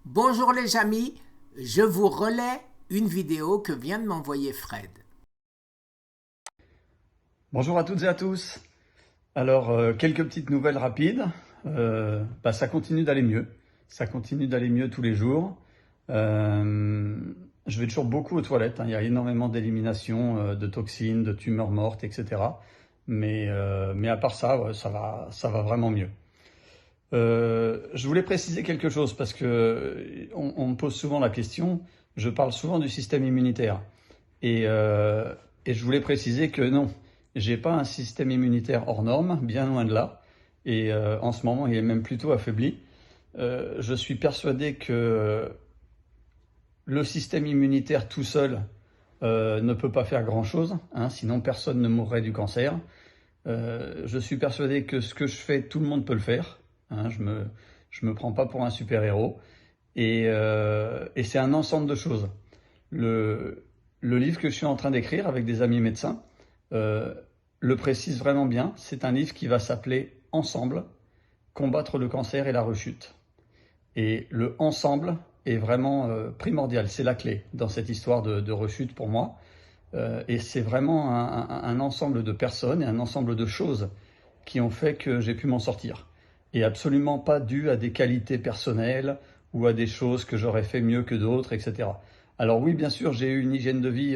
Bonjour les amis, je vous relais une vidéo que vient de m'envoyer Fred. Bonjour à toutes et à tous. Alors, quelques petites nouvelles rapides. Ça continue d'aller mieux. Ça continue d'aller mieux tous les jours. Je vais toujours beaucoup aux toilettes, hein. Il y a énormément d'élimination de toxines, de tumeurs mortes, etc. Mais à part ça, ouais, ça va vraiment mieux. Je voulais préciser quelque chose parce que on me pose souvent la question. Je parle souvent du système immunitaire. Et je voulais préciser que non, j'ai pas un système immunitaire hors norme, bien loin de là. En ce moment, il est même plutôt affaibli. Je suis persuadé que le système immunitaire tout seul ne peut pas faire grand-chose, hein, sinon personne ne mourrait du cancer. Je suis persuadé que ce que je fais, tout le monde peut le faire. Hein, je me prends pas pour un super-héros. Et c'est un ensemble de choses. Le livre que je suis en train d'écrire avec des amis médecins le précise vraiment bien. C'est un livre qui va s'appeler Ensemble, combattre le cancer et la rechute. Et le ensemble est vraiment primordial, c'est la clé dans cette histoire de rechute pour moi. Et c'est vraiment un ensemble de personnes et un ensemble de choses qui ont fait que j'ai pu m'en sortir. Et absolument pas dû à des qualités personnelles ou à des choses que j'aurais fait mieux que d'autres, etc. Alors oui, bien sûr, j'ai eu une hygiène de vie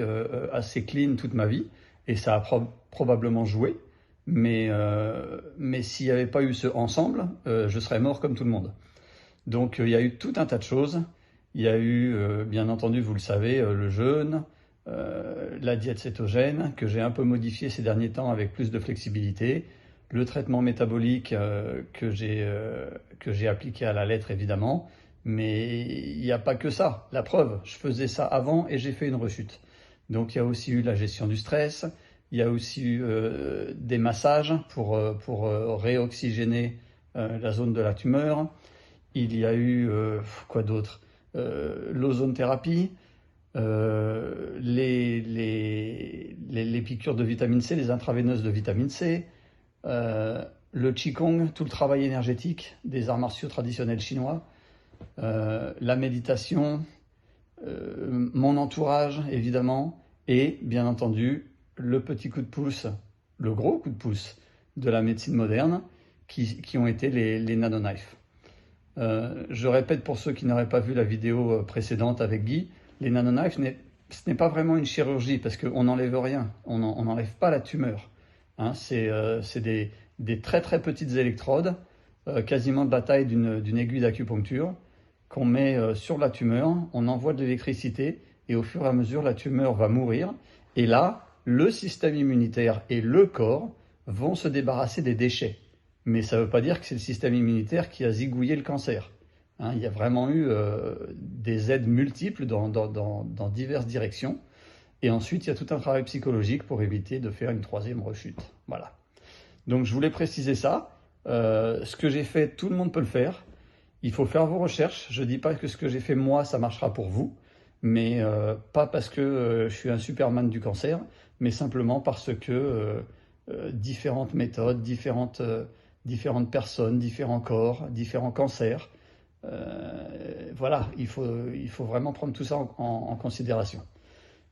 assez clean toute ma vie, et ça a probablement joué, mais s'il n'y avait pas eu ce ensemble, je serais mort comme tout le monde. Donc il y a eu tout un tas de choses. Il y a eu, bien entendu, vous le savez, le jeûne, la diète cétogène, que j'ai un peu modifié ces derniers temps avec plus de flexibilité, le traitement métabolique que j'ai appliqué à la lettre, évidemment, mais il n'y a pas que ça. La preuve, je faisais ça avant et j'ai fait une rechute. Donc il y a aussi eu la gestion du stress, il y a aussi eu des massages pour réoxygéner la zone de la tumeur. Il y a eu, quoi d'autre, l'ozonothérapie, les piqûres de vitamine C, les intraveineuses de vitamine C, le Qigong, tout le travail énergétique des arts martiaux traditionnels chinois, la méditation, mon entourage évidemment, et bien entendu le petit coup de pouce, le gros coup de pouce de la médecine moderne qui ont été les nanoknives. Je répète pour ceux qui n'auraient pas vu la vidéo précédente avec Guy, les nanoknives, ce n'est pas vraiment une chirurgie parce qu'on n'enlève rien, on n'enlève pas la tumeur. Hein, c'est des très très petites électrodes, quasiment de la taille d'une aiguille d'acupuncture, qu'on met sur la tumeur, on envoie de l'électricité et au fur et à mesure la tumeur va mourir. Et là, le système immunitaire et le corps vont se débarrasser des déchets. Mais ça ne veut pas dire que c'est le système immunitaire qui a zigouillé le cancer. Hein, il y a vraiment eu des aides multiples dans diverses directions. Et ensuite, il y a tout un travail psychologique pour éviter de faire une troisième rechute. Voilà. Donc je voulais préciser ça. Ce que j'ai fait, tout le monde peut le faire. Il faut faire vos recherches. Je ne dis pas que ce que j'ai fait moi, ça marchera pour vous. Mais pas parce que je suis un superman du cancer, mais simplement parce que différentes méthodes, différentes personnes, différents corps, différents cancers. Voilà, il faut vraiment prendre tout ça en considération.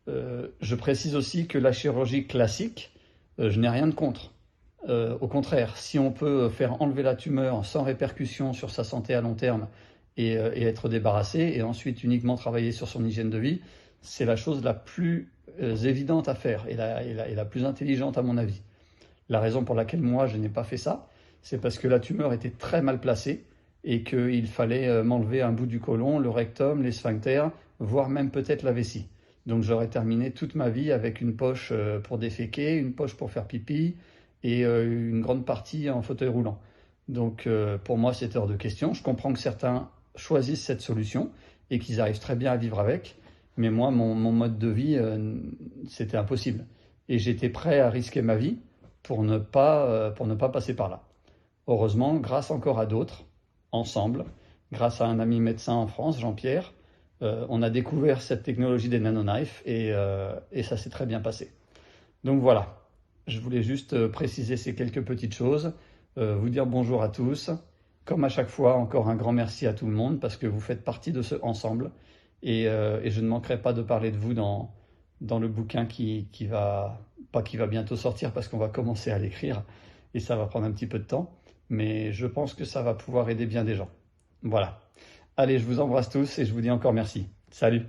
Je précise aussi que la chirurgie classique, je n'ai rien de contre. Au contraire, si on peut faire enlever la tumeur sans répercussion sur sa santé à long terme et être débarrassé, et ensuite uniquement travailler sur son hygiène de vie, c'est la chose la plus évidente à faire et la plus intelligente à mon avis. La raison pour laquelle moi je n'ai pas fait ça, c'est parce que la tumeur était très mal placée et qu'il fallait m'enlever un bout du côlon, le rectum, les sphincters, voire même peut-être la vessie. Donc j'aurais terminé toute ma vie avec une poche pour déféquer, une poche pour faire pipi et une grande partie en fauteuil roulant. Donc pour moi c'est hors de question. Je comprends que certains choisissent cette solution et qu'ils arrivent très bien à vivre avec, mais moi mon mode de vie c'était impossible. Et j'étais prêt à risquer ma vie pour ne pas passer par là. Heureusement, grâce encore à d'autres, ensemble, grâce à un ami médecin en France, Jean-Pierre, on a découvert cette technologie des nanoknives et ça s'est très bien passé. Donc voilà, je voulais juste préciser ces quelques petites choses, vous dire bonjour à tous Comme à chaque fois, encore un grand merci à tout le monde parce que vous faites partie de ce ensemble. Et je ne manquerai pas de parler de vous dans le bouquin qui va bientôt sortir parce qu'on va commencer à l'écrire et ça va prendre un petit peu de temps. Mais je pense que ça va pouvoir aider bien des gens. Voilà. Allez, je vous embrasse tous et je vous dis encore merci. Salut!